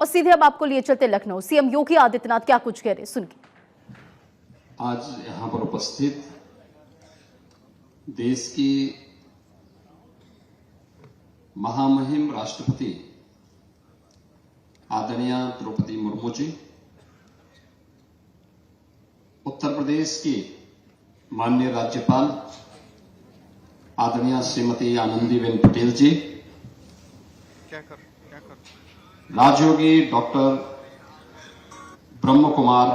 और सीधे अब आपको लिए चलते लखनऊ। सीएम योगी आदित्यनाथ क्या कुछ कह रहे, सुनिए। आज यहां पर उपस्थित देश की महामहिम राष्ट्रपति आदरणीय द्रौपदी मुर्मू जी, उत्तर प्रदेश की माननीय राज्यपाल आदरणीय श्रीमती आनंदीबेन पटेल जी, राजयोगी डॉक्टर ब्रह्म कुमार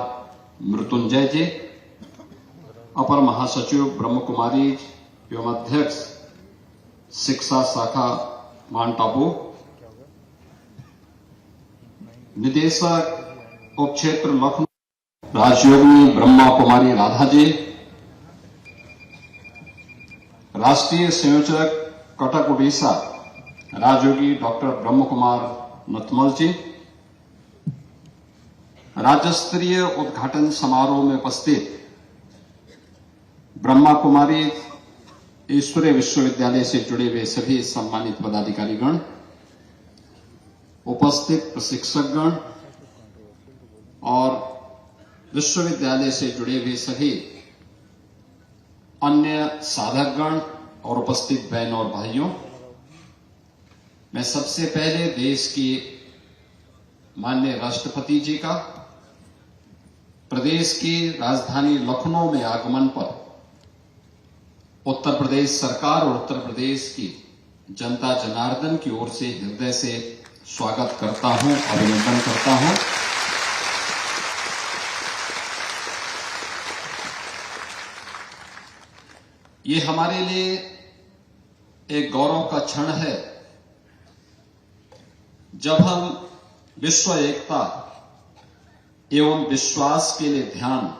मृत्युंजय जी, अपर महासचिव ब्रह्म कुमारी एवं अध्यक्ष शिक्षा शाखा माउंट आबू, निदेशक उपक्षेत्र लखनऊ राजयोगी ब्रह्मा कुमारी राधा जी, राष्ट्रीय संयोजक कटक उड़ीसा राजयोगी डॉक्टर ब्रह्म कुमार नथमल जी, राज्य स्तरीय उद्घाटन समारोह में उपस्थित ब्रह्मा कुमारी ईश्वरीय विश्वविद्यालय से जुड़े हुए सभी सम्मानित पदाधिकारीगण, उपस्थित प्रशिक्षकगण और विश्वविद्यालय से जुड़े हुए सभी अन्य साधकगण और उपस्थित बहन और भाइयों, मैं सबसे पहले देश की माननीय राष्ट्रपति जी का प्रदेश की राजधानी लखनऊ में आगमन पर उत्तर प्रदेश सरकार और उत्तर प्रदेश की जनता जनार्दन की ओर से हृदय से स्वागत करता हूं, अभिनंदन करता हूं। ये हमारे लिए एक गौरव का क्षण है जब हम विश्व एकता एवं विश्वास के लिए ध्यान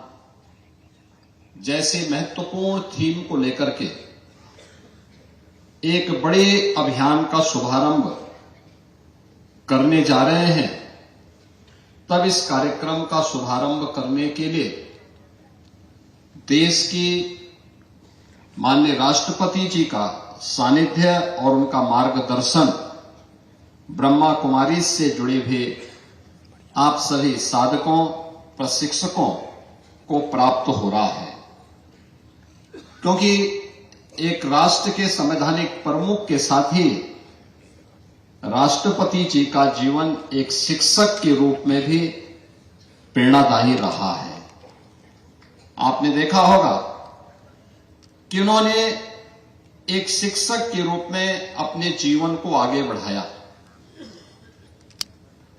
जैसे महत्वपूर्ण थीम को लेकर के एक बड़े अभियान का शुभारंभ करने जा रहे हैं। तब इस कार्यक्रम का शुभारंभ करने के लिए देश की माननीय राष्ट्रपति जी का सानिध्य और उनका मार्गदर्शन ब्रह्मा कुमारी से जुड़े हुए आप सभी साधकों, प्रशिक्षकों को प्राप्त हो रहा है, क्योंकि एक राष्ट्र के संवैधानिक प्रमुख के साथ ही राष्ट्रपति जी का जीवन एक शिक्षक के रूप में भी प्रेरणादायी रहा है। आपने देखा होगा कि उन्होंने एक शिक्षक के रूप में अपने जीवन को आगे बढ़ाया,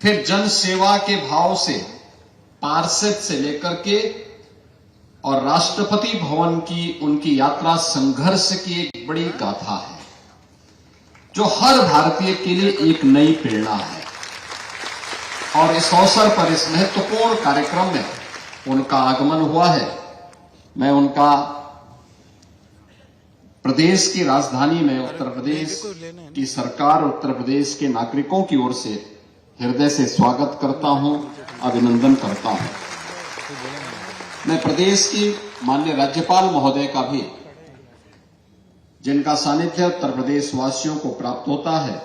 फिर जन सेवा के भाव से पार्षद से लेकर के और राष्ट्रपति भवन की उनकी यात्रा संघर्ष की एक बड़ी गाथा है जो हर भारतीय के लिए एक नई प्रेरणा है। और इस अवसर पर इस महत्वपूर्ण कार्यक्रम में उनका आगमन हुआ है। मैं उनका प्रदेश की राजधानी में उत्तर प्रदेश की सरकार, उत्तर प्रदेश के नागरिकों की ओर से हृदय से स्वागत करता हूं, अभिनंदन करता हूं। मैं प्रदेश की माननीय राज्यपाल महोदय का भी, जिनका सानिध्य उत्तर प्रदेश वासियों को प्राप्त होता है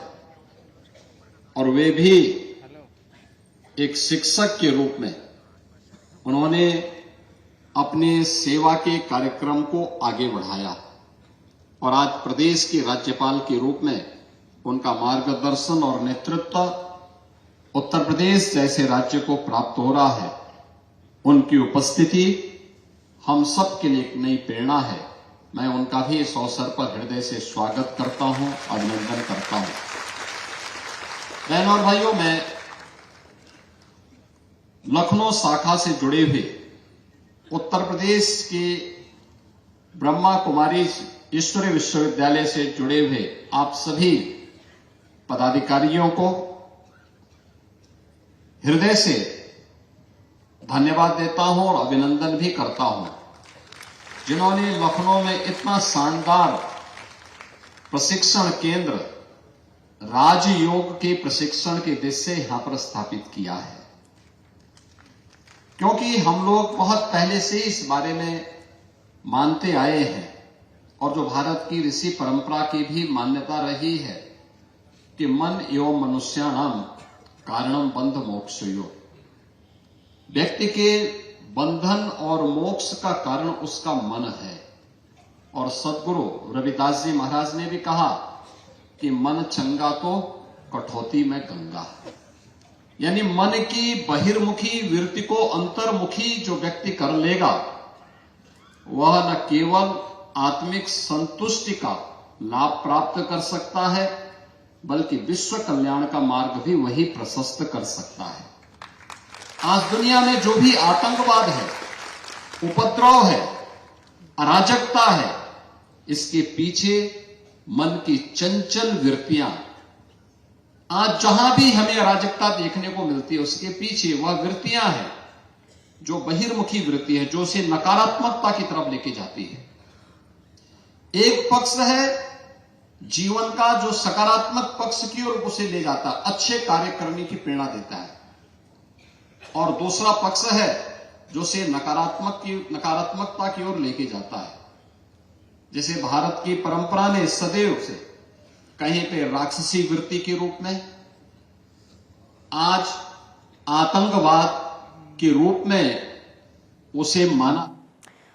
और वे भी एक शिक्षक के रूप में उन्होंने अपने सेवा के कार्यक्रम को आगे बढ़ाया और आज प्रदेश के राज्यपाल के रूप में उनका मार्गदर्शन और नेतृत्व उत्तर प्रदेश जैसे राज्य को प्राप्त हो रहा है। उनकी उपस्थिति हम सब के लिए एक नई प्रेरणा है। मैं उनका भी इस अवसर पर हृदय से स्वागत करता हूं, अभिनंदन करता हूं। बहन और भाइयों, मैं लखनऊ शाखा से जुड़े हुए उत्तर प्रदेश के ब्रह्मा कुमारी ईश्वरीय विश्वविद्यालय से जुड़े हुए आप सभी पदाधिकारियों को हृदय से धन्यवाद देता हूं और अभिनंदन भी करता हूं, जिन्होंने लखनऊ में इतना शानदार प्रशिक्षण केंद्र राजयोग के प्रशिक्षण के दृश्य यहां पर स्थापित किया है। क्योंकि हम लोग बहुत पहले से इस बारे में मानते आए हैं और जो भारत की ऋषि परंपरा की भी मान्यता रही है कि मन एवं मनुष्याणाम कारणम बंध मोक्षयो। व्यक्ति के बंधन और मोक्ष का कारण उसका मन है। और सदगुरु रविदास जी महाराज ने भी कहा कि मन चंगा तो कठौती में गंगा। यानी मन की बहिर्मुखी वृत्ति को अंतर्मुखी जो व्यक्ति कर लेगा वह न केवल आत्मिक संतुष्टि का लाभ प्राप्त कर सकता है बल्कि विश्व कल्याण का मार्ग भी वही प्रशस्त कर सकता है। आज दुनिया में जो भी आतंकवाद है, उपद्रव है, अराजकता है, इसके पीछे मन की चंचल वृत्तियां, आज जहां भी हमें अराजकता देखने को मिलती है उसके पीछे वह वृत्तियां हैं जो बहिर्मुखी वृत्ति है, जो उसे नकारात्मकता की तरफ लेके जाती है। एक पक्ष है जीवन का जो सकारात्मक पक्ष की ओर उसे ले जाता है, अच्छे कार्य करने की प्रेरणा देता है, और दूसरा पक्ष है जो उसे नकारात्मकता की ओर लेके जाता है। जैसे भारत की परंपरा ने सदैव से कहीं पे राक्षसी वृत्ति के रूप में, आज आतंकवाद के रूप में उसे माना।